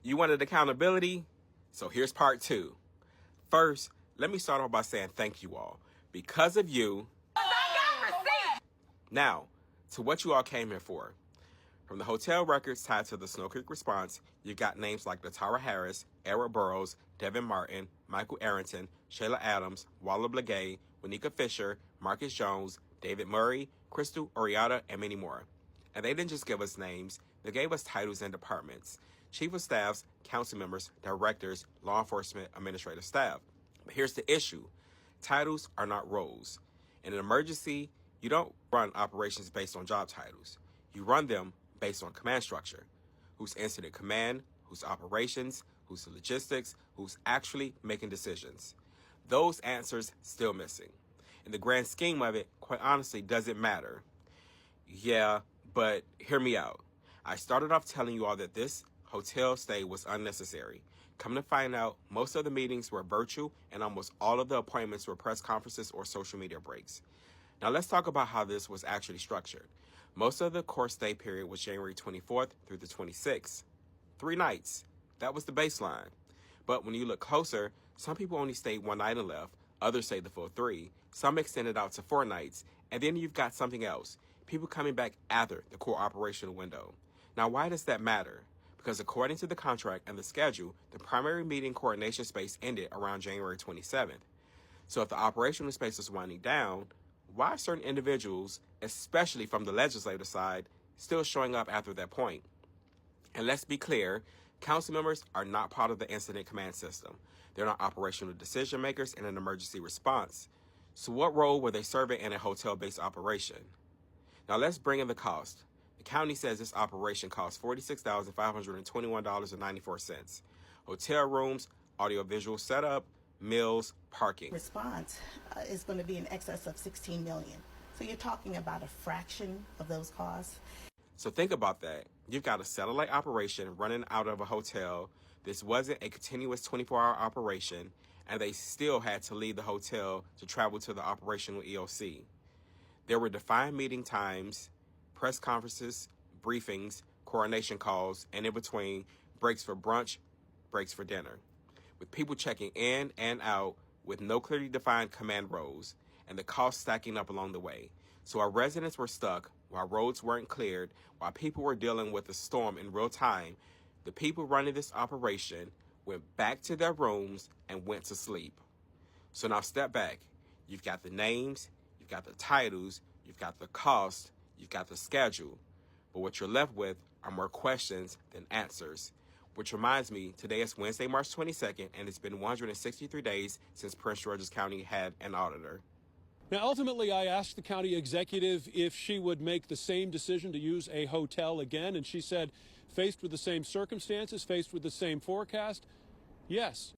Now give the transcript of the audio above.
You wanted accountability? So here's part 2. First, let me start off by saying thank you all. Because of you. Now, to what you all came here for. From the hotel records tied to the Snow Creek response, you've got names like Latara Harris, Eric Burrows, Devin Martin, Michael Arrington, Shayla Adams, Walla Blagay, Wanika Fisher, Marcus Jones, David Murray, Crystal Oriata, and many more. And they didn't just give us names, they gave us titles and departments. Chief of staffs, council members, directors, law enforcement, administrative staff. But here's the issue. Titles are not roles. In an emergency, you don't run operations based on job titles. You run them based on command structure. Who's incident command, who's operations, who's logistics, who's actually making decisions. Those answers still missing. In the grand scheme of it, quite honestly, doesn't matter. Yeah, but hear me out. I started off telling you all that this hotel stay was unnecessary. Come to find out, most of the meetings were virtual and almost all of the appointments were press conferences or social media breaks. Now let's talk about how this was actually structured. Most of the core stay period was January 24th through the 26th. 3 nights. That was the baseline. But when you look closer, some people only stayed 1 night and left. Others stayed the full 3. Some extended out to 4 nights. And then you've got something else. People coming back after the core operational window. Now why does that matter? Because according to the contract and the schedule, the primary meeting coordination space ended around January 27th. So if the operational space is winding down, why are certain individuals, especially from the legislative side, still showing up after that point? And let's be clear, council members are not part of the incident command system. They're not operational decision makers in an emergency response. So what role were they serving in a hotel-based operation? Now let's bring in the cost. The county says this operation cost $46,521.94. Hotel rooms, audiovisual setup, meals, parking. Response is going to be in excess of $16 million. So you're talking about a fraction of those costs. So think about that. You've got a satellite operation running out of a hotel. This wasn't a continuous 24-hour operation, and they still had to leave the hotel to travel to the operational EOC. There were defined meeting times, press conferences, briefings, coordination calls, and in between, breaks for brunch, breaks for dinner, with people checking in and out with no clearly defined command roles, and the costs stacking up along the way. So our residents were stuck while roads weren't cleared, while people were dealing with the storm in real time. The people running this operation went back to their rooms and went to sleep. So now step back. You've got the names, you've got the titles, you've got the cost, you've got the schedule. But what you're left with are more questions than answers. Which reminds me, today is Wednesday, March 22nd, and it's been 163 days since Prince George's County had an auditor. Now, ultimately, I asked the county executive if she would make the same decision to use a hotel again, and she said, faced with the same circumstances, faced with the same forecast, yes.